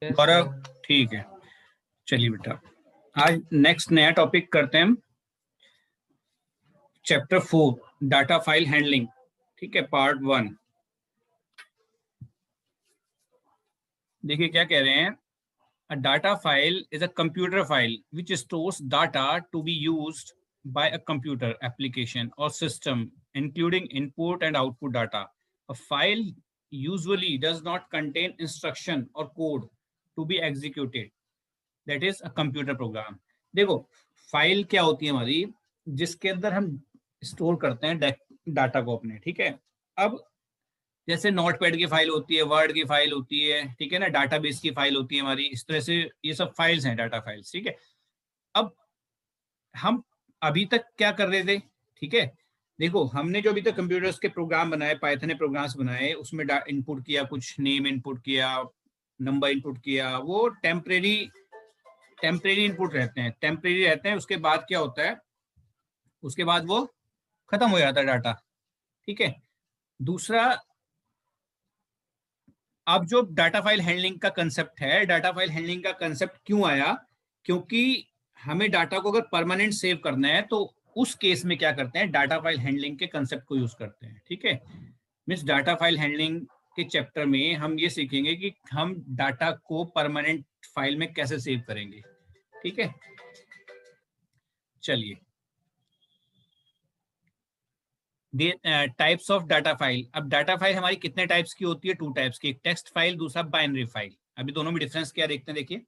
गौरव ठीक है, चलिए बेटा आज नेक्स्ट नया टॉपिक करते हैं हम, चैप्टर 4 डाटा फाइल हैंडलिंग। ठीक है, पार्ट 1। देखिए क्या कह रहे हैं, a data file is a computer file which stores data to be used by a computer application or system including input and output data. A file usually does not contain instruction or code to be executed, that is a computer program. देखो file क्या होती है हमारी, जिसके अंदर हम store करते हैं डाटा को अपने। ठीक है, अब जैसे नोटपैड की फाइल होती है, वर्ड की फाइल होती है, ठीक है ना, डाटाबेस की फाइल होती है हमारी, इस तरह से ये सब फाइल्स हैं, डाटा फाइल्स। ठीक है, अब हम अभी तक क्या कर रहे थे, ठीक है, देखो हमने जो अभी तक कंप्यूटर्स के प्रोग्राम बनाए, पाइथन ने प्रोग्राम्स बनाए, उसमें इनपुट किया, कुछ नेम इनपुट किया, नंबर इनपुट किया, वो टेम्परेरी इनपुट रहते हैं, टेम्परेरी रहते हैं। उसके बाद क्या होता है, उसके बाद वो खत्म हो जाता है डाटा। ठीक है, दूसरा, अब जो डाटा फाइल हैंडलिंग का कंसेप्ट है, डाटा फाइल हैंडलिंग का कंसेप्ट क्यों आया, क्योंकि हमें डाटा को अगर परमानेंट सेव करना है तो उस केस में क्या करते हैं, डाटा फाइल हैंडलिंग के कंसेप्ट को यूज करते हैं। ठीक है, मीन्स डाटा फाइल हैंडलिंग के चैप्टर में हम ये सीखेंगे कि हम डाटा को परमानेंट फाइल में कैसे सेव करेंगे। ठीक है, चलिए, टाइप्स ऑफ डाटा फाइल। अब डाटा फाइल हमारी कितने टाइप्स की होती है, 2 टाइप्स की, एक टेक्स्ट फाइल, दूसरा बाइनरी फाइल। अभी दोनों में डिफरेंस क्या देखते हैं, देखिए।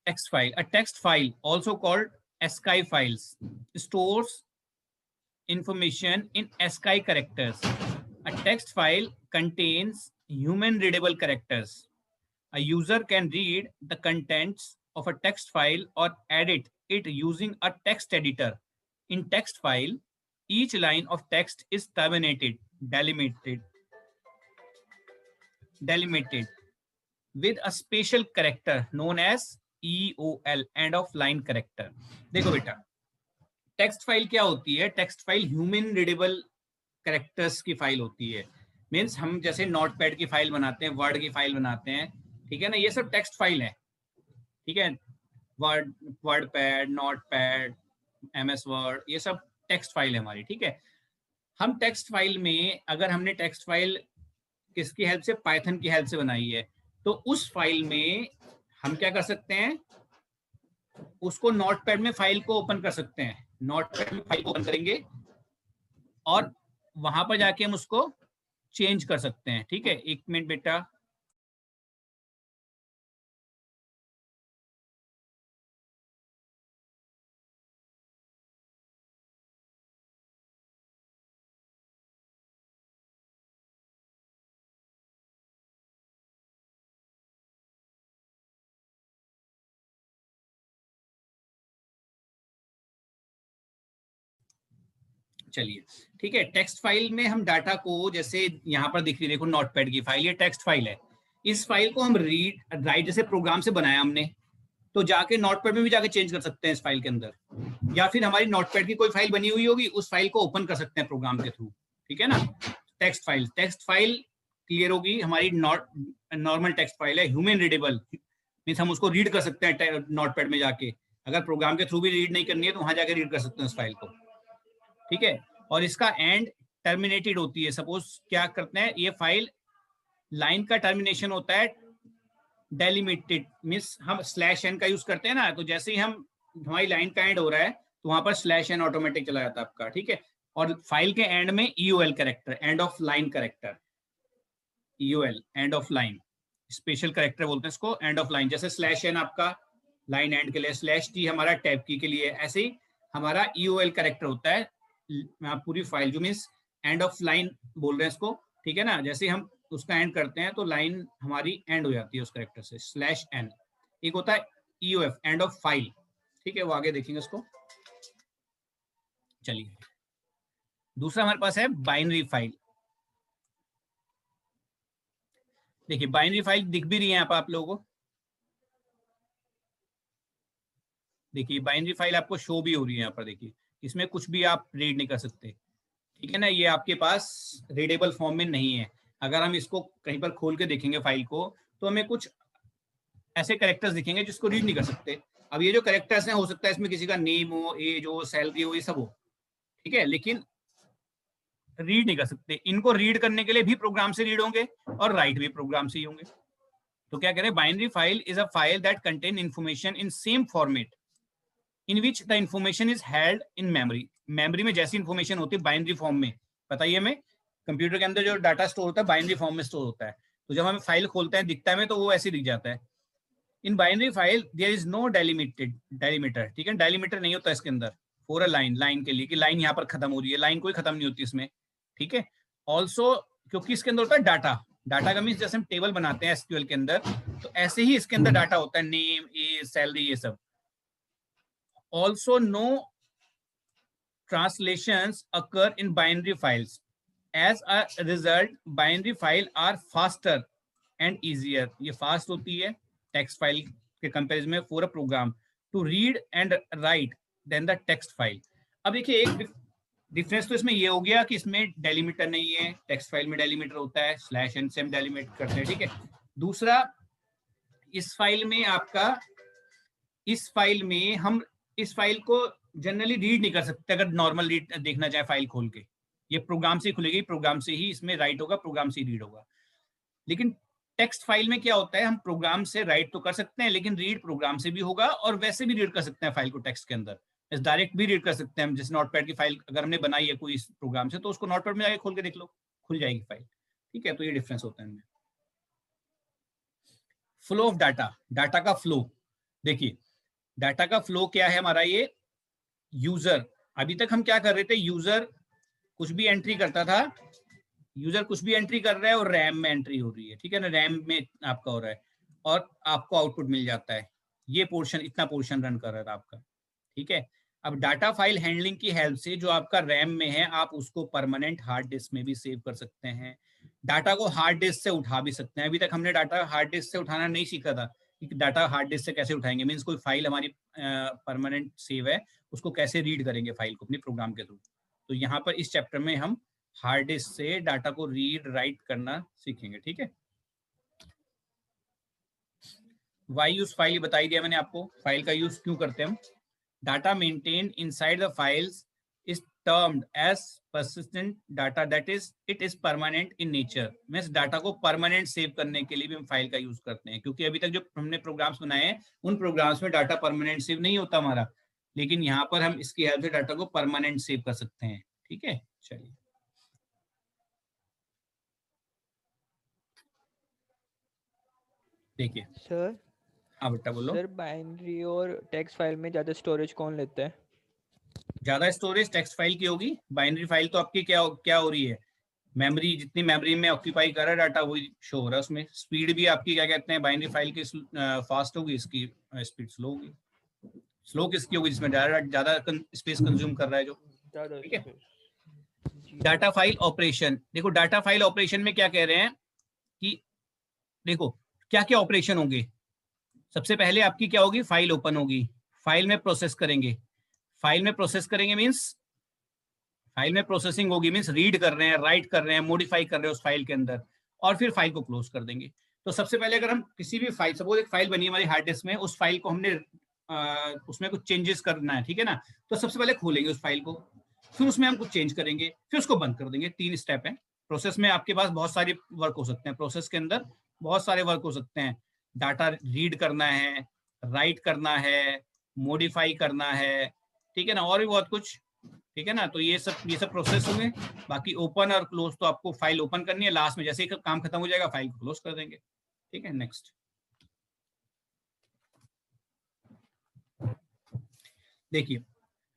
Text file. A text file, also called ASCII files, stores information in ASCII characters. A text file contains human readable characters. A user can read the contents of a text file or edit it using a text editor. In text file, each line of text is delimited with a special character known as EOL, end of line character. देखो बेटा, text file क्या होती है, text file human readable characters की file होती है। Means हम जैसे नोटपैड की फाइल बनाते हैं, वर्ड की फाइल बनाते हैं, ठीक है ना, ये सब टेक्स्ट फाइल है। ठीक है, word pad, notepad, MS word, ये सब टेक्स्ट फाइल है हमारी। ठीक है, हम टेक्स्ट फाइल में, अगर हमने टेक्स्ट फाइल किसकी हेल्प से, पाइथन की हेल्प से बनाई है, तो उस फाइल में हम क्या कर सकते हैं, उसको नोटपैड में फाइल को ओपन कर सकते हैं। नोटपैड में फाइल को ओपन करेंगे और वहां पर जाके हम उसको चेंज कर सकते हैं। ठीक है, 1 मिनट बेटा, चलिए। ठीक है, टेक्स्ट फाइल में हम डाटा को, जैसे यहाँ पर दिख रही, देखो नोटपैड की फाइल, ये टेक्स्ट फाइल है। इस फाइल को हम रीड राइट जैसे प्रोग्राम से बनाया हमने, तो जाके नोटपैड में भी जाके चेंज कर सकते हैं इस फाइल के अंदर, या फिर हमारी नोटपैड की कोई फाइल बनी हुई होगी, उस फाइल को ओपन कर सकते हैं प्रोग्राम के थ्रू। ठीक है ना, टेक्स्ट फाइल क्लियर होगी, हमारी नॉर्मल टेक्स्ट फाइल है, ह्यूमन रीडेबल, मीन्स हम उसको रीड कर सकते हैं नोटपैड में जाके। अगर प्रोग्राम के थ्रू भी रीड नहीं करनी है तो वहां जाके रीड कर सकते हैं उस फाइल को। ठीक है, और इसका एंड टर्मिनेटेड होती है। सपोज क्या करते हैं, ये फाइल लाइन का टर्मिनेशन होता है डेलिमिटेड, मीन्स हम /n का यूज करते हैं ना, तो जैसे ही हम, हमारी लाइन का एंड हो रहा है तो वहां पर /n ऑटोमेटिक चला जाता है आपका। ठीक है, और फाइल के एंड में EOL character, end of line character, EOL end of line, special character बोलते हैं इसको, एंड ऑफ लाइन। जैसे /n आपका लाइन एंड के लिए, /t हमारा टैब की के लिए, ऐसे ही हमारा EOL कैरेक्टर होता है पूरी फाइल, जो मीन्स एंड ऑफ लाइन बोल रहे हैं इसको। ठीक है ना, जैसे हम उसका एंड करते हैं तो लाइन हमारी एंड हो जाती है उस कैरेक्टर से, /n। एक होता है EOF, एंड ऑफ फाइल। ठीक है, वो आगे देखेंगे उसको। चलिए, दूसरा हमारे पास है बाइनरी फाइल। देखिए बाइनरी फाइल दिख भी रही है यहाँ पर आप लोगों को, देखिए बाइनरी फाइल आपको शो भी हो रही है यहाँ पर, देखिए इसमें कुछ भी आप रीड नहीं कर सकते। ठीक है ना, ये आपके पास रीडेबल फॉर्म में नहीं है। अगर हम इसको कहीं पर खोल के देखेंगे फाइल को, तो हमें कुछ ऐसे कैरेक्टर्स दिखेंगे जिसको रीड नहीं कर सकते। अब ये जो कैरेक्टर्स हैं, हो सकता है इसमें किसी का नेम हो, एज हो, सैलरी हो, ये सब हो, ठीक है, लेकिन रीड नहीं कर सकते। इनको रीड करने के लिए भी प्रोग्राम से रीड होंगे और राइट भी प्रोग्राम से ही होंगे। तो क्या कह रहे हैं, binary file is a file that contain information in same format in which the information is held in memory. Memory में जैसी इंफॉर्मेशन होती है बाइनरी फॉर्म में, बताइए हमें, कंप्यूटर के अंदर जो डाटा स्टोर होता है बाइनरी फॉर्म में स्टोर होता है। तो जब हम फाइल खोलते हैं दिखता है हमें, तो वो ऐसे दिख जाता है। In binary file there is no delimiter, ठीक है, डेलीमीटर नहीं होता इसके अंदर फॉर अ लाइन, लाइन के लिए कि लाइन यहाँ पर खत्म हो रही है, लाइन कोई खत्म नहीं होती इसमें, ठीक है। ऑल्सो क्योंकि इसके अंदर होता है डाटा, डाटा का मीन्स जैसे हम टेबल बनाते हैं एसक्यूएल के अंदर, तो ऐसे ही इसके अंदर डाटा होता है, नेम, एज, सैलरी, ये सब। Also no translations occur in binary files. As a result, binary file are faster and easier. ये fast होती है text file के comparison में for a program to read and write than the text file. अब देखिए एक difference तो इसमें ये हो गया कि इसमें डेलीमीटर नहीं है, टेक्स्ट फाइल में डेलीमीटर होता है, स्लैश एंड से हम डेलीमीट करते हैं, ठीक है। दूसरा, इस फाइल में आपका, इस फाइल में हम इस फाइल को जनरली रीड नहीं कर सकते अगर नॉर्मल रीड देखना चाहे फाइल खोल के, ये प्रोग्राम से खुलेगी, प्रोग्राम से ही इसमें राइट होगा, प्रोग्राम से ही रीड होगा। लेकिन टेक्स्ट फाइल में क्या होता है, हम प्रोग्राम से राइट तो कर सकते हैं लेकिन रीड प्रोग्राम से भी होगा, और वैसे भी रीड कर सकते हैं फाइल को टेक्स्ट के अंदर, डायरेक्ट भी रीड कर सकते हैं हम। जैसे नोटपैड की फाइल अगर हमने बनाई है कोई इस प्रोग्राम से, तो उसको नोटपैड में जाके खोल के देख लो, खुल जाएगी फाइल, ठीक है। तो ये डिफरेंस होता है इनमें। फ्लो ऑफ डाटा, डाटा का फ्लो, देखिए डाटा का फ्लो क्या है हमारा, ये यूजर, अभी तक हम क्या कर रहे थे, यूजर कुछ भी एंट्री करता था, यूजर कुछ भी एंट्री कर रहा है और रैम में एंट्री हो रही है, ठीक है ना, रैम में आपका हो रहा है और आपको आउटपुट मिल जाता है, ये पोर्शन, इतना पोर्शन रन कर रहा था आपका, ठीक है। अब डाटा फाइल हैंडलिंग की हेल्प से जो आपका रैम में है, आप उसको परमानेंट हार्ड डिस्क में भी सेव कर सकते हैं, डाटा को हार्ड डिस्क से उठा भी सकते हैं। अभी तक हमने डाटा हार्ड डिस्क से उठाना नहीं सीखा था कि डाटा हार्ड डिस्क से कैसे उठाएंगे, मीन्स कोई फाइल हमारी परमानेंट सेव है, उसको कैसे रीड करेंगे फाइल को अपनी प्रोग्राम के थ्रू। तो यहाँ पर इस चैप्टर में हम हार्ड डिस्क से डाटा को रीड राइट करना सीखेंगे, ठीक है। वाई यूज फाइल बताई दिया मैंने आपको, फाइल का यूज क्यों करते हैं हम। Data maintained inside the files is termed as persistent data, that is it is permanent in nature, means data को परमानेंट सेव करने के लिए भी हम फाइल का यूज करते हैं, क्योंकि अभी तक जो हमने प्रोग्राम्स बनाए हैं उन प्रोग्राम्स में डाटा परमानेंट सेव नहीं होता हमारा, लेकिन यहाँ पर हम इसकी हेल्प से डाटा को परमानेंट सेव कर सकते हैं, ठीक है। चलिए देखिए सर, हाँ बेटा बोलो। सर बाइनरी और टेक्स्ट फाइल में ज़्यादा स्टोरेज कौन लेता है? ज्यादा स्टोरेज टेक्स्ट फाइल की होगी, बाइनरी फाइल तो आपकी क्या हो रही है, मेमोरी, जितनी मेमोरी में ऑक्यूपाई कर रहा है डाटा वही शो हो रहा है उसमें। स्पीड भी आपकी क्या कहते हैं, बाइनरी फाइल की फास्ट होगी, इसकी स्पीड स्लो होगी। स्लो किसकी होगी, जिसमें ज्यादा स्पेस कंज्यूम कर रहा है जो, ठीक है। डाटा फाइल ऑपरेशन, देखो डाटा फाइल ऑपरेशन में क्या कह रहे हैं कि देखो क्या क्या ऑपरेशन होंगे। सबसे पहले आपकी क्या होगी, फाइल ओपन होगी, फाइल में प्रोसेस करेंगे, फाइल में प्रोसेस करेंगे मीन्स फाइल में प्रोसेसिंग होगी, मीन्स रीड कर रहे हैं, राइट कर रहे हैं, मॉडिफाई कर रहे हैं उस फाइल के अंदर, और फिर फाइल को क्लोज कर देंगे। तो सबसे पहले अगर हम किसी भी फाइल, सपोज एक फाइल बनी हमारी हार्ड डिस्क में, उस फाइल को हमने उसमें कुछ चेंजेस करना है, ठीक है ना, तो सबसे पहले खोलेंगे उस फाइल को, फिर उसमें हम कुछ चेंज करेंगे, फिर उसको बंद कर देंगे। 3 स्टेप है प्रोसेस में, आपके पास बहुत सारे वर्क हो सकते हैं, प्रोसेस के अंदर बहुत सारे वर्क हो सकते हैं, डाटा रीड करना है, राइट करना है, मॉडिफाई करना है, ठीक है ना, और भी बहुत कुछ, ठीक है ना। तो ये सब प्रोसेस होंगे। बाकी ओपन और क्लोज तो आपको फाइल ओपन करनी है, लास्ट में जैसे ही काम खत्म हो जाएगा फाइल को क्लोज कर देंगे, ठीक है। नेक्स्ट देखिए,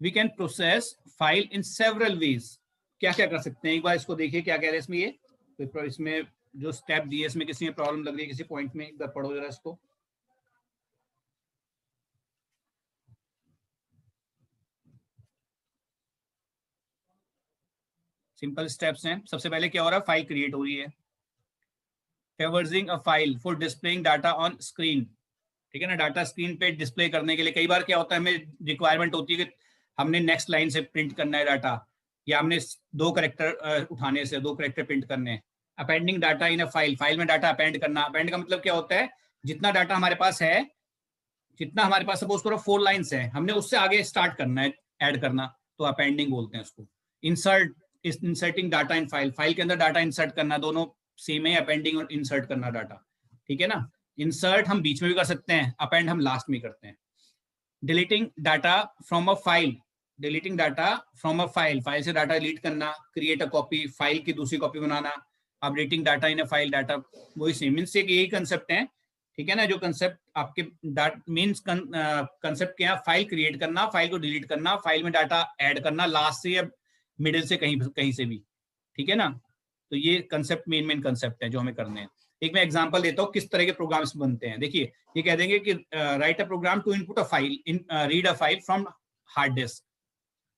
we can process file in several ways. क्या क्या कर सकते हैं, एक बार इसको देखिए क्या कह रहे हैं इसमें, ये तो इसमें जो स्टेप दिए, इसमें किसी में प्रॉब्लम लग रही है किसी पॉइंट में, एक बार पढ़ो जरा इसको। सिंपल स्टेप्स हैं। सबसे पहले क्या हो रहा है, फाइल क्रिएट हो रही है, favouring a file for displaying data on screen, ठीक है ना, डाटा स्क्रीन पे डिस्प्ले करने के लिए। कई बार क्या होता है, हमें रिक्वायरमेंट होती है कि हमने नेक्स्ट लाइन से प्रिंट करना है डाटा, या हमने 2 कैरेक्टर उठाने से 2 कैरेक्टर प्रिंट करने हैं। Appending data in a file, file में डाटा अपेंड करना। अपेंड का मतलब क्या होता है, जितना डाटा हमारे पास है, जितना हमारे पास सपोज करो 4 लाइंस है, हमने उससे आगे स्टार्ट करना है ऐड करना, तो अपेंडिंग बोलते हैं उसको। Insert, inserting data in file, file के अंदर डाटा इंसर्ट करना, दोनों सेम है, अपेंडिंग और इंसर्ट करना डाटा, ठीक है ना। इंसर्ट हम बीच में भी कर सकते हैं, अपेंड हम लास्ट में करते हैं। Deleting data from a file, deleting data from a file, file से डाटा डिलीट करना। क्रिएट अ कॉपी, फाइल की दूसरी copy banana. Updating data in a file, data वही सेम मीन्स एक यही कंसेप्ट है, ठीक है ना। जो कंसेप्ट आपके मीन्स कंसेप्ट क्या है, फाइल क्रिएट करना, फाइल को डिलीट करना, फाइल में डाटा ऐड करना, लास्ट से या मिडिल से कहीं कहीं से भी, ठीक है ना। तो ये कंसेप्ट मेन कंसेप्ट है जो हमें करने हैं। एक मैं एग्जांपल देता हूँ किस तरह के प्रोग्राम्स बनते हैं। देखिए ये कह देंगे कि write a program to input a file, read a file from hard disk.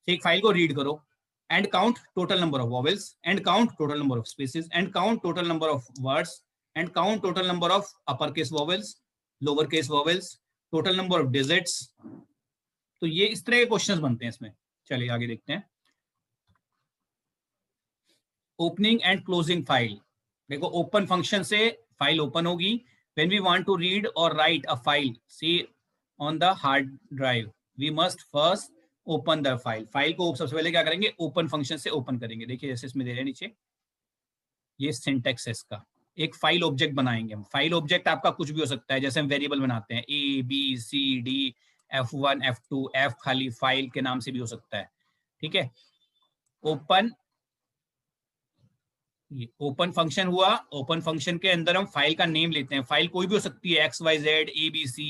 एक फाइल को रीड करो, and count total number of vowels, and count total number of spaces, and count total number of words, and count total number of upper case vowels, lower case vowels, total number of digits. तो ये इस तरह के questions बनते हैं इसमें। चलिए आगे देखते हैं। ओपनिंग एंड क्लोजिंग फाइल, देखो ओपन फंक्शन से फाइल ओपन होगी। When we want to read और write a file see on the hard drive, we must first open the file. File को सबसे पहले क्या करेंगे, ओपन फंक्शन से ओपन करेंगे। देखिए जैसे इसमें दे रहे हैं नीचे, ये सिंटेक्स है इसका। एक फाइल ऑब्जेक्ट बनाएंगे हम। फाइल ऑब्जेक्ट आपका कुछ भी हो सकता है, जैसे हम वेरिएबल बनाते हैं ABCD F1 F2, F खाली फाइल के नाम से भी हो सकता है, ठीक है। ओपन, ये ओपन फंक्शन हुआ। ओपन फंक्शन के अंदर हम फाइल का नेम लेते हैं। फाइल कोई भी हो सकती है, XYZ ABC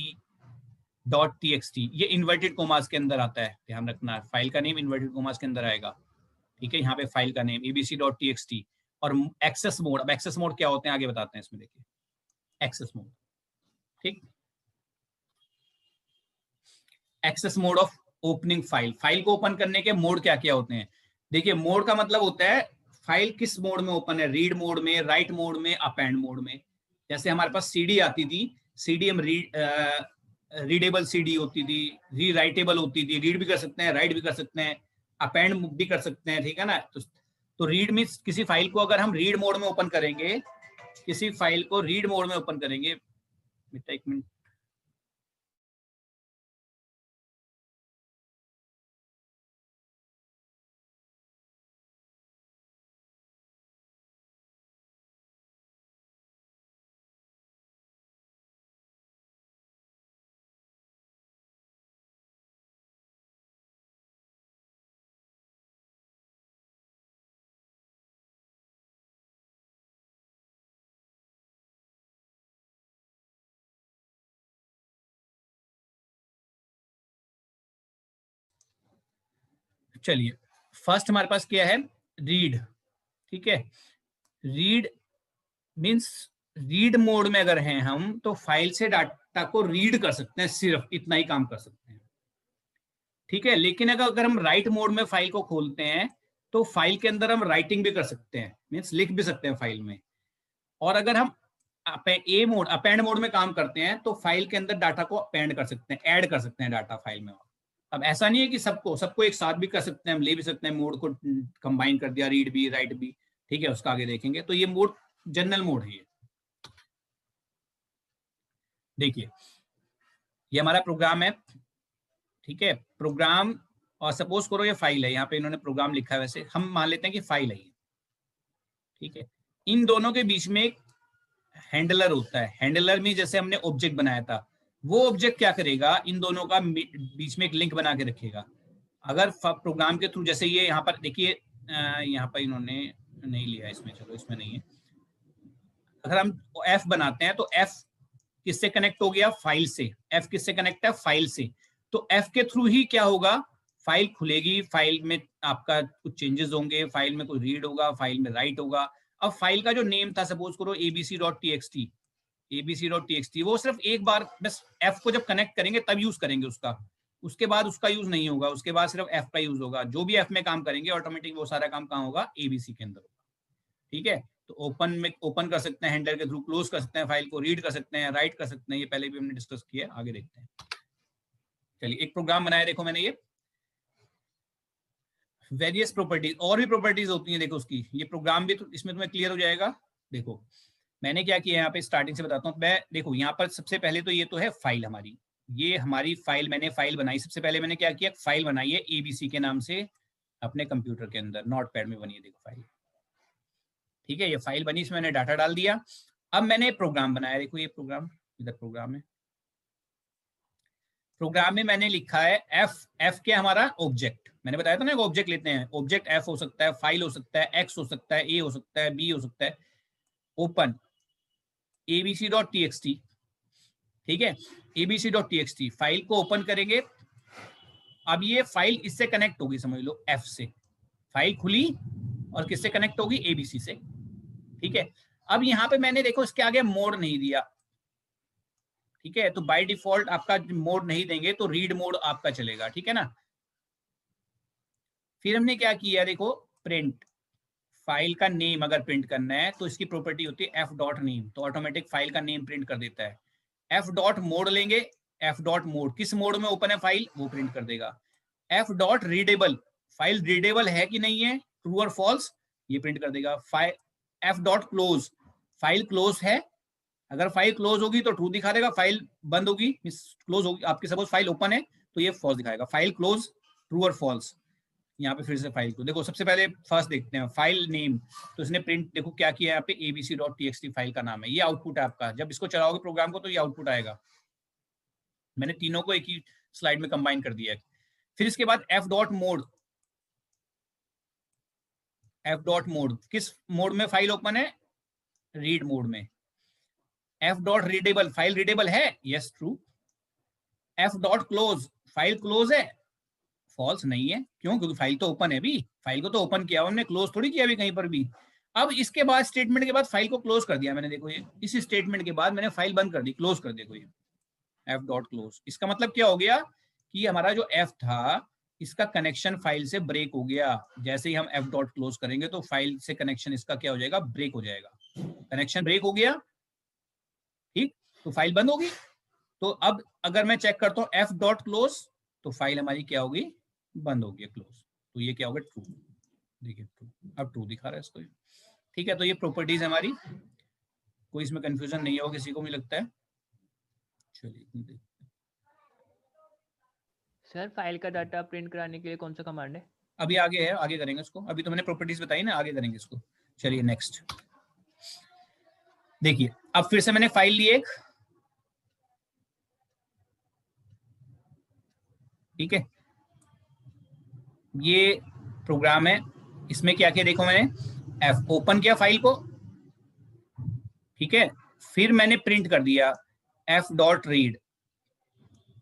डॉट TXT। ये इन्वर्टेड कोमास के अंदर आता है, ध्यान रखना। फाइल का नेम इन्वर्टेड कोमास के अंदर आएगा, ठीक है। यहाँ पे फाइल का नेम ABC डॉट TXT। और एक्सेस मोड, अब एक्सेस मोड क्या होते हैं आगे बताते हैं इसमें, देखिए एक्सेस मोड, ठीक। Access mode of opening file, file को ओपन करने के मोड क्या क्या होते हैं। देखिए मोड का मतलब होता है फाइल किस मोड में ओपन है, रीड मोड में, राइट मोड में, अपेंड मोड में। जैसे हमारे पास CD आती थी, CD हम रीडेबल CD होती थी, री राइटेबल होती थी, रीड भी कर सकते हैं, राइट भी कर सकते हैं, अपेंड भी कर सकते हैं, ठीक है ना। तो रीड मीन्स किसी फाइल को अगर हम रीड मोड में ओपन करेंगे, किसी फाइल को रीड मोड में ओपन करेंगे, बेटा एक मिनट, चलिए फर्स्ट हमारे पास क्या है, रीड, ठीक है। रीड मीन्स रीड मोड में अगर हैं हम, तो फाइल से डाटा को रीड कर सकते हैं, सिर्फ इतना ही काम कर सकते हैं, ठीक है। लेकिन अगर हम राइट मोड में फाइल को खोलते हैं, तो फाइल के अंदर हम राइटिंग भी कर सकते हैं, मीन्स लिख भी सकते हैं फाइल में। और अगर हम अपेंड मोड में काम करते हैं, तो फाइल के अंदर डाटा को अपेंड कर सकते हैं, ऐड कर सकते हैं डाटा फाइल में। अब ऐसा नहीं है कि सबको सबको एक साथ भी कर सकते हैं, हम ले भी सकते हैं, मोड को कंबाइन कर दिया, रीड भी राइट भी, ठीक है। उसका आगे देखेंगे। तो ये मोड जनरल मोड है। ये देखिए ये हमारा प्रोग्राम है, ठीक है। प्रोग्राम, और सपोज करो ये फाइल है, यहाँ पे इन्होंने प्रोग्राम लिखा है, वैसे हम मान लेते हैं कि फाइल है ये, ठीक है। इन दोनों के बीच में एक हैंडलर होता है। हैंडलर में जैसे हमने ऑब्जेक्ट बनाया था, वो ऑब्जेक्ट क्या करेगा, इन दोनों का बीच में एक लिंक बना के रखेगा। अगर प्रोग्राम के थ्रू, जैसे ये यहाँ पर देखिए, यहाँ पर इन्होंने नहीं लिया इसमें, चलो इसमें नहीं है। अगर हम F बनाते हैं, तो F किससे कनेक्ट हो गया, फाइल से। F किससे कनेक्ट है, फाइल से। तो F के थ्रू ही क्या होगा, फाइल खुलेगी, फाइल में आपका कुछ चेंजेस होंगे, फाइल में कोई रीड होगा, फाइल में राइट होगा। अब फाइल का जो नेम था, सपोज करो abc.txt, abc.txt, वो सिर्फ एक बार बस F को जब कनेक्ट करेंगे तब यूज करेंगे उसका, उसके बाद उसका यूज नहीं होगा, उसके बाद सिर्फ F का यूज होगा। जो भी F में काम करेंगे ऑटोमेटिक वो सारा काम कहाँ होगा, ABC के अंदर होगा, ठीक है। तो ओपन में ओपन कर सकते हैं, हैंडलर के थ्रू क्लोज कर सकते हैं, फाइल को रीड कर सकते हैं, राइट कर सकते हैं, ये पहले भी हमने डिस्कस किया है, आगे देखते हैं। चलिए एक प्रोग्राम बनाया, देखो मैंने ये वेरियस प्रॉपर्टीज, और भी प्रॉपर्टीज होती हैं देखो उसकी, ये प्रोग्राम भी तो इसमें तुम्हें क्लियर हो जाएगा। देखो मैंने क्या किया यहाँ पे, स्टार्टिंग से बताता हूँ मैं। देखो यहाँ पर सबसे पहले तो ये तो है फाइल हमारी, ये हमारी फाइल, मैंने फाइल बनाई। सबसे पहले मैंने क्या किया, फाइल बनाई है एबीसी के नाम से अपने कंप्यूटर के अंदर, नोटपैड में बनी है देखो फाइल। ठीक है, ये फाइल बनी, इसमें मैंने डाटा डाल दिया। अब मैंने प्रोग्राम बनाया, देखो ये प्रोग्राम, इधर प्रोग्राम है। प्रोग्राम में मैंने लिखा है एफ क्या हमारा ऑब्जेक्ट, मैंने बताया था ना ऑब्जेक्ट लेते हैं, ऑब्जेक्ट एफ हो सकता है, फाइल हो सकता है, एक्स हो सकता है, ए हो सकता है, बी हो सकता है। ओपन abc.txt, ठीक है, abc.txt फाइल को ओपन करेंगे। अब ये फाइल इससे कनेक्ट होगी, समझ लो एफ से फाइल खुली और किससे कनेक्ट होगी, एबीसी से। ठीक है, अब यहाँ पे मैंने देखो इसके आगे मोड नहीं दिया। ठीक है, तो बाय डिफॉल्ट आपका मोड नहीं देंगे तो रीड मोड आपका चलेगा। ठीक है ना। फिर हमने क्या किया, देखो प्रिंट फाइल का नेम अगर प्रिंट करना है तो इसकी प्रॉपर्टी होती है एफ डॉट नेम, तो ऑटोमेटिक फाइल का नेम प्रिंट कर देता है। एफ डॉट मोड लेंगे, एफ डॉट मोड किस मोड में ओपन है फाइल वो प्रिंट कर देगा। F dot readable, file readable है कि नहीं है, ट्रू और फॉल्स, ये प्रिंट कर देगा। File F dot close, file close है, अगर फाइल क्लोज होगी तो ट्रू दिखा देगा, फाइल बंद होगी क्लोज होगी, आपकी सपोज फाइल ओपन है तो ये फॉल्स दिखाएगा। फाइल क्लोज, ट्रू और फॉल्स। यहाँ पे फिर से फाइल को देखो, सबसे पहले फर्स्ट देखते हैं फाइल नेम, तो इसने प्रिंट देखो क्या किया यहाँ पे, abc.txt फाइल का नाम है, ये आउटपुट है आपका। जब इसको चलाओगे प्रोग्राम को तो ये आउटपुट आएगा। मैंने तीनों को एक ही स्लाइड में कंबाइन कर दिया है। फिर इसके बाद F dot mode, F dot mode किस मोड में फाइल ओपन है, रीड मोड में। F dot readable, file readable है, yes true. F dot close, file close है, फॉल्स नहीं है, क्यों, क्योंकि फाइल तो ओपन है भी, फाइल को तो ओपन किया, हमने क्लोज थोड़ी किया भी कहीं पर भी। अब इसके बाद स्टेटमेंट के बाद फाइल को क्लोज कर दिया मैंने, देखो ये इस स्टेटमेंट के बाद मैंने फाइल बंद कर दी, क्लोज कर दिया। कोई एफ डॉट क्लोज, इसका मतलब क्या हो गया कि हमारा जो एफ था इसका कनेक्शन फाइल से ब्रेक हो गया। जैसे ही हम एफ डॉट क्लोज करेंगे तो फाइल से कनेक्शन इसका क्या हो जाएगा, ब्रेक हो जाएगा। कनेक्शन ब्रेक हो गया, ठीक, तो फाइल बंद होगी। तो अब अगर मैं चेक करता हूँ एफ डॉट क्लोज, तो फाइल हमारी क्या होगी, बंद हो गई क्लोज, तो ये क्या होगा, ट्रू। देखिए ट्रू, अब ट्रू दिखा रहा है इसको। ठीक है, तो ये प्रॉपर्टीज हमारी, कोई इसमें कंफ्यूजन नहीं होगा किसी को, मुझे लगता है। चलिए सर फाइल का डाटा प्रिंट कराने के लिए कौन सा कमांड है? अभी आगे है, आगे करेंगे इसको, अभी तो मैंने प्रॉपर्टीज बताई ना, आगे करेंगे इसको। चलिए नेक्स्ट देखिए, अब फिर से मैंने फाइल ली एक, ठीक है, ये प्रोग्राम है, इसमें क्या किया देखो, मैंने एफ ओपन किया फाइल को, ठीक है, फिर मैंने प्रिंट कर दिया एफ डॉट रीड।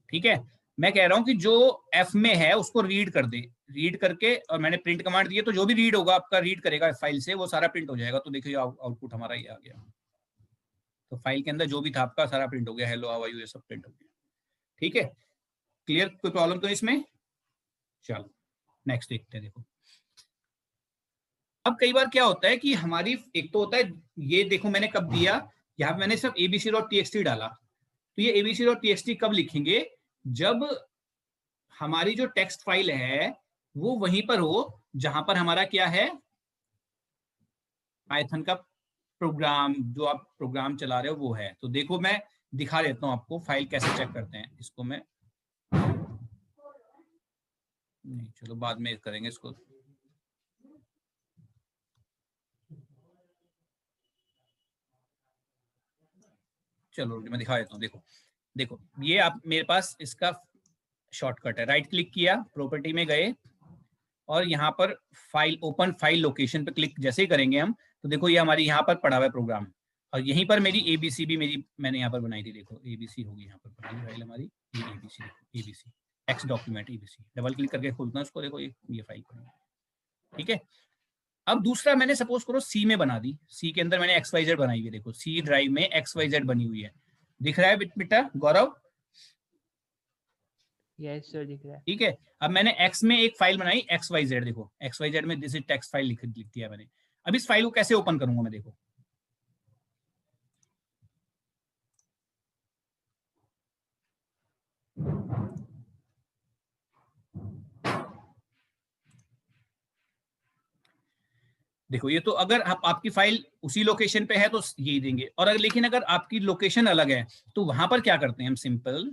ठीक है, मैं कह रहा हूं कि जो एफ में है उसको रीड कर दे, रीड करके, और मैंने प्रिंट कमांड दिया तो जो भी रीड होगा आपका, रीड करेगा फाइल से, वो सारा प्रिंट हो जाएगा। तो देखिए आउटपुट हमारा ये आ गया, तो फाइल के अंदर जो भी था आपका सारा प्रिंट हो गया, हेलो हाउ आर यू, ये सब प्रिंट हो गया। ठीक है, क्लियर, कोई प्रॉब्लम तो इसमें। चलो नेक्स्ट देखते हैं। देखो अब कई बार क्या होता है कि हमारी, एक तो होता है ये देखो मैंने कब दिया, यहाँ पे मैंने सिर्फ abc.txt डाला, तो ये abc.txt कब लिखेंगे, जब हमारी जो टेक्स्ट फाइल है वो वहीं पर हो जहां पर हमारा क्या है, पाइथन का प्रोग्राम, जो आप प्रोग्राम चला रहे हो वो है। तो देखो मैं दिखा देता हूं आपको फाइल कैसे चेक करते हैं इसको। मैं नहीं, चलो बाद में करेंगे इसको। चलो मैं दिखा देता हूँ। देखो देखो ये आप मेरे पास इसका शॉर्टकट है, राइट क्लिक किया, प्रॉपर्टी में गए, और यहाँ पर फाइल ओपन फाइल लोकेशन पे क्लिक जैसे ही करेंगे हम, तो देखो ये हमारी यहाँ पर पड़ा हुआ है प्रोग्राम, और यहीं पर मेरी एबीसी भी मेरी मैंने यहाँ पर बनाई थी, देखो एबीसी होगी यहाँ पर पड़ी फाइल हमारी, ये ABC, ABC text document ABC, double click करके खोलता हूँ इसको, देखो ये फाइल पड़ी। ठीक है, अब दूसरा मैंने सपोज करो सी में बना दी, सी के अंदर मैंने एक्स वाई जेड बनाई हुई है, देखो सी ड्राइव में एक्स वाई जेड बनी हुई है, दिख रहा है बेटा गौरव। यस सर दिख रहा है। ठीक है, अब मैंने एक्स में एक फाइल बनाई एक्स वाई जेड, देखो एक्स वाई जेड में दिस इज टेक्स्ट फाइल लिख दिया मैंने। अब इस फाइल को कैसे ओपन करूंगा मैं, देखो देखो ये तो अगर आपकी फाइल उसी लोकेशन पे है तो यही देंगे, और अगर लेकिन अगर आपकी लोकेशन अलग है तो वहां पर क्या करते हैं हम, सिंपल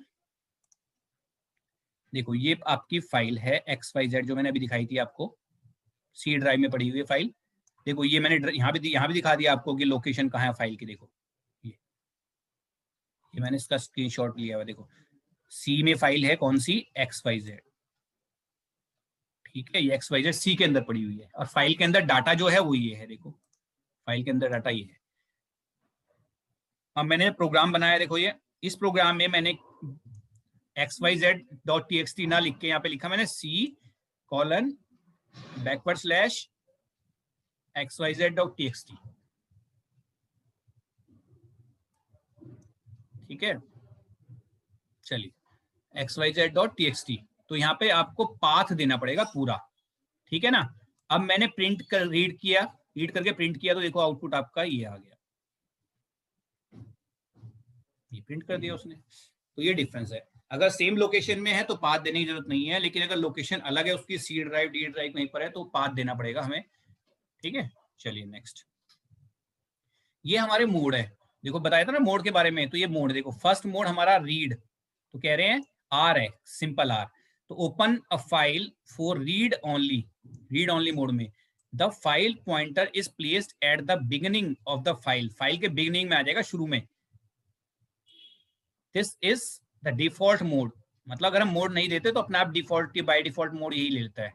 देखो ये आपकी फाइल है XYZ जो मैंने अभी दिखाई थी आपको, सी ड्राइव में पड़ी हुई है फाइल। देखो ये मैंने यहाँ भी दिखा दिया आपको कि लोकेशन कहाँ है फाइल की। देखो ये मैंने इसका स्क्रीनशॉट लिया हुआ, देखो सी में फाइल है कौन सी, XYZ। ठीक है, ये XYZ सी के अंदर पड़ी हुई है, और फाइल के अंदर डाटा जो है वो ये है। देखो फाइल के अंदर डाटा ये है। अब मैंने प्रोग्राम बनाया, देखो ये इस प्रोग्राम में मैंने XYZ.txt ना लिख के यहाँ पे लिखा मैंने C:\XYZ.txt। ठीक है, चलिए XYZ.txt, तो यहाँ पे आपको पाथ देना पड़ेगा पूरा। ठीक है ना, अब मैंने रीड करके प्रिंट किया, तो देखो आउटपुट आपका ये आ गया, ये प्रिंट कर दिया उसने। तो ये डिफरेंस है, अगर सेम लोकेशन में है तो पाथ देने की जरूरत नहीं है, लेकिन अगर लोकेशन अलग है, उसकी सी ड्राइव डी ड्राइव कहीं पर है, तो पाथ देना पड़ेगा हमें। ठीक है, चलिए नेक्स्ट। ये हमारे मोड है, देखो बताया था ना मोड के बारे में, तो ये मोड देखो, फर्स्ट मोड हमारा रीड, तो कह रहे हैं आर है, सिंपल आर। तो open a file for read only mode में the file pointer is placed at the beginning of the file, file के बिगिनिंग में आ जाएगा, शुरू में। This is the default mode, मतलब अगर हम मोड नहीं देते तो अपने आप डिफॉल्ट बाय डिफॉल्ट मोड यही लेता है।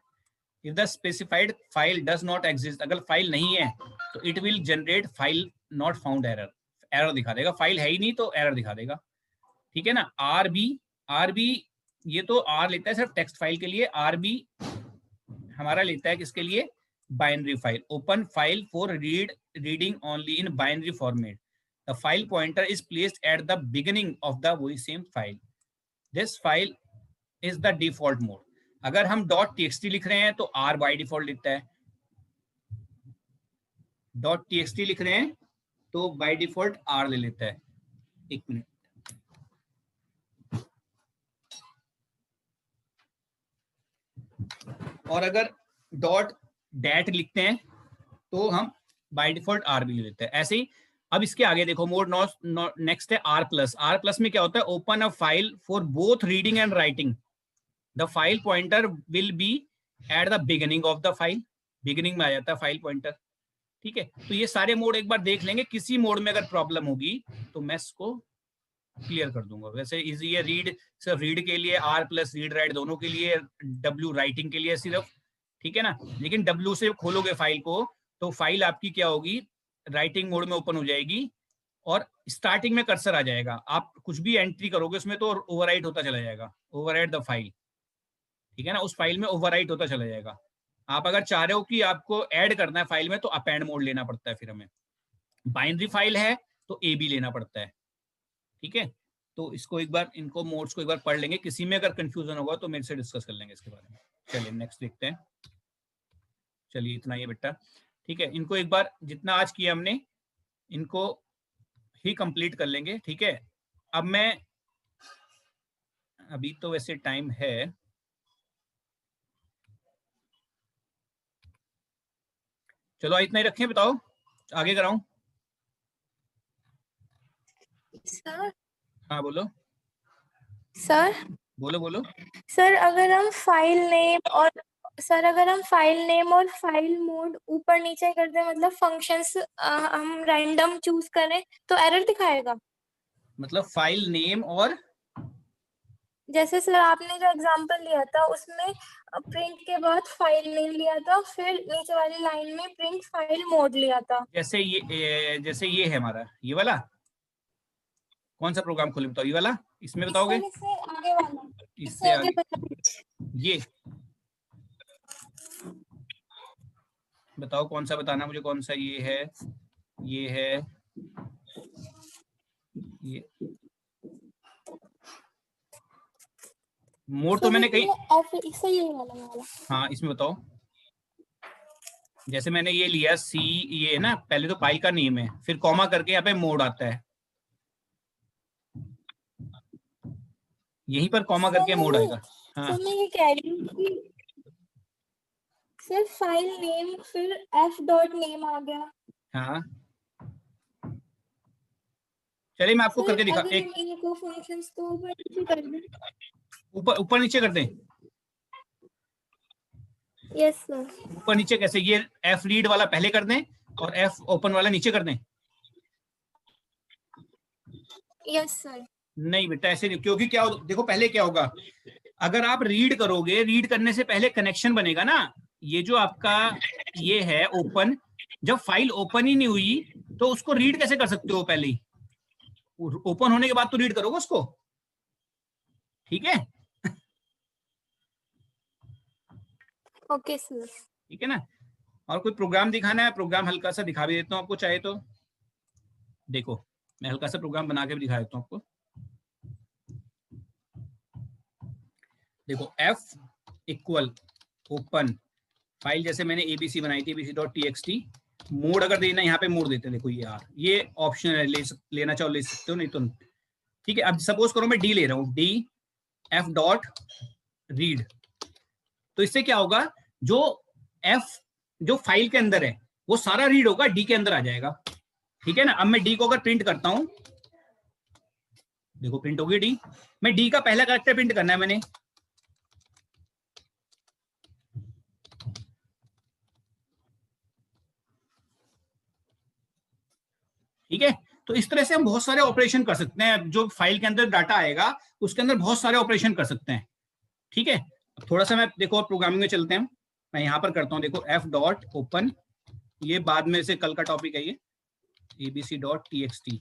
If the specified file does not exist, अगर फाइल नहीं है तो it will generate file not found error, error दिखा देगा, फाइल है ही नहीं तो एरर दिखा देगा। ठीक है ना, आरबी ये तो आर लेता है सिर्फ टेक्स्ट फाइल के लिए, आरबी हमारा लेता है किसके लिए, binary file. Open file for reading only in binary format, the file pointer is placed at the beginning of the वही same file, this file is the default mode. अगर हम .txt लिख रहे हैं तो आर बाय डिफॉल्ट लिखता है, .txt लिख रहे हैं तो बाय डिफॉल्ट आर ले लेता है। एक मिनट, और अगर .dat लिखते हैं तो हम बाय डिफॉल्ट आर भी ले लेते हैं, ऐसे ही। अब इसके आगे देखो मोड नेक्स्ट है R+। R+ में क्या होता है, open a file for both reading and writing, the file pointer will be eight the beginning of the file, beginning में आ जाता है फाइल पॉइंटर। ठीक है, तो ये सारे मोड एक बार देख लेंगे, किसी मोड में अगर प्रॉब्लम होगी तो मैं इसको क्लियर कर दूंगा। वैसे इजी है, रीड सिर्फ रीड के लिए, R+ रीड राइट दोनों के लिए, W राइटिंग के लिए सिर्फ। ठीक है ना, लेकिन W से खोलोगे फाइल को तो फाइल आपकी क्या होगी, राइटिंग मोड में ओपन हो जाएगी, और स्टार्टिंग में कर्सर आ जाएगा, आप कुछ भी एंट्री करोगे उसमें तो ओवरराइट होता चला जाएगा, ओवरराइट द फाइल। ठीक है ना, उस फाइल में ओवरराइट होता चला जाएगा। आप अगर चाह रहे हो कि आपको ऐड करना है फाइल में तो अपेंड मोड लेना पड़ता है, फिर हमें बाइनरी फाइल है तो ए बी लेना पड़ता है। ठीक है, तो इसको एक बार, इनको मोड्स को एक बार पढ़ लेंगे, किसी में अगर कंफ्यूजन होगा तो मेरे से डिस्कस कर लेंगे इसके बारे में। चलिए नेक्स्ट देखते हैं, चलिए इतना ही बेटा। ठीक है, इनको एक बार जितना आज किया हमने इनको ही कंप्लीट कर लेंगे। ठीक है, अब मैं, अभी तो वैसे टाइम है, चलो इतना ही रखें, बताओ आगे कराऊं। सर हाँ बोलो सर बोलो बोलो। सर अगर हम फाइल नेम और फाइल मोड ऊपर नीचे कर दें, मतलब फंक्शंस हम रैंडम चूज करें तो एरर दिखाएगा। मतलब फाइल नेम और, जैसे सर आपने जो एग्जांपल लिया था उसमें प्रिंट के बाद फाइल नेम लिया था, फिर नीचे वाली लाइन में प्रिंट फाइल मोड लिया था। जैसे ये है हमारा ये वाला, कौन सा प्रोग्राम खोले बताओ, ये वाला, इसमें बताओगे, इससे आगे वाला, इससे आगे वाला। ये बताओ कौन सा बताना मुझे, कौन सा ये है, ये है, ये मोड तो मैंने कहीं, हाँ इसमें बताओ। जैसे मैंने ये लिया सी, ये है ना, पहले तो फाइल का नेम है, फिर कॉमा करके यहाँ पे मोड आता है, यहीं पर कॉमा करके मोड आएगा। हाँ सर मैं ये कह रही हूँ कि सर फाइल नेम फिर f.name आ गया। हाँ चलिए मैं आपको सर करके दिखा, अगर एक हम इनको फंक्शंस को ऊपर नीचे कर दें। ऊपर ऊपर नीचे कर दें। Yes sir. ऊपर नीचे कैसे? ये एफ रीड वाला पहले कर दें और एफ ओपन वाला नीचे कर दें। Yes sir. नहीं बेटा ऐसे नहीं, क्योंकि क्या देखो पहले क्या होगा, अगर आप रीड करोगे, रीड करने से पहले कनेक्शन बनेगा ना। ये जो आपका ये है ओपन, जब फाइल ओपन ही नहीं हुई तो उसको रीड कैसे कर सकते हो? पहले ही ओपन होने के बाद तो रीड करोगे उसको, ठीक है? Okay sir. ठीक है ना। और कोई प्रोग्राम दिखाना है? प्रोग्राम हल्का सा दिखा भी देता हूँ आपको चाहे तो। देखो मैं हल्का सा प्रोग्राम बना के भी दिखा देता हूँ आपको। देखो f इक्वल ओपन फाइल, जैसे मैंने abc बनाई थी abc.txt। मोड अगर देना, यहाँ पे मोड देते हैं। देखो ये यार ये ऑप्शन है, लेना चाहो ले सकते हो, नहीं तो ठीक है। अब सपोज करो मैं d ले रहा हूँ, d f.read, तो इससे क्या होगा, जो f जो फाइल के अंदर है वो सारा रीड होगा, d के अंदर आ जाएगा। ठीक है ना। अब मैं d को अगर प्रिंट करता हूं, देखो प्रिंट होगी d। मैं d का पहला कैरेक्टर प्रिंट करना है मैंने, ठीक है। तो इस तरह से हम बहुत सारे ऑपरेशन कर सकते हैं। जो फाइल के अंदर डाटा आएगा उसके अंदर बहुत सारे ऑपरेशन कर सकते हैं, ठीक है। अब थोड़ा सा मैं देखो प्रोग्रामिंग में चलते हैं। मैं यहां पर करता हूं, देखो f.open, ये बाद में से कल का टॉपिक है ये, abc.txt,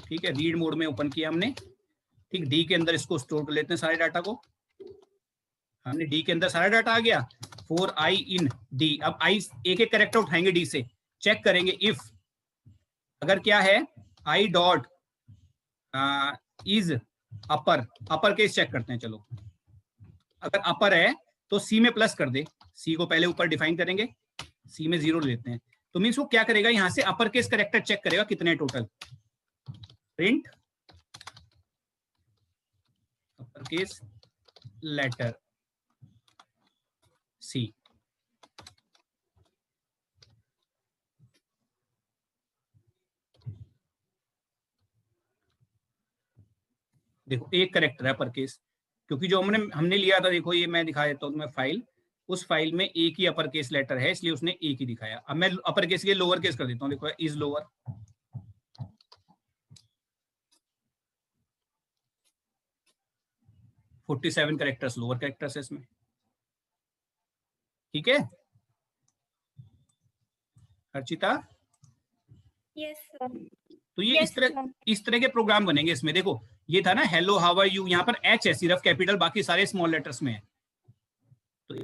ठीक है। रीड मोड में ओपन किया हमने, ठीक। डी के अंदर इसको स्टोर कर लेते हैं सारे डाटा को। हमने डी के अंदर सारा डाटा आ गया। फॉर आई इन डी, अब आई एक एक कैरेक्टर उठाएंगे डी से, चेक करेंगे इफ अगर क्या है i dot is upper, upper case check करते हैं। चलो अगर अपर है तो सी में प्लस कर दे, सी को पहले ऊपर डिफाइन करेंगे, सी में 0 लेते हैं। तो मीन्स वो क्या करेगा, यहां से अपर केस कैरेक्टर चेक करेगा कितने total, print upper case letter C. देखो एक करेक्टर है अपर केस, क्योंकि जो हमने लिया था, देखो ये मैं दिखा देता हूँ तुम्हें फाइल, उस फाइल में एक ही अपर केस लेटर है, इसलिए उसने एक ही दिखाया। अब मैं अपर केस के लोअर केस कर देता हूँ, देखो is lower, forty 47 characters lower characters है इसमें, ठीक है अर्चिता। Yes sir. तो ये इस तरह के प्रोग्राम बनेंगे इसमें। देखो ये था ना हेलो हाउ आर यू, यहाँ पर एच है सिर्फ कैपिटल, बाकी सारे स्मॉल लेटर्स में है। तो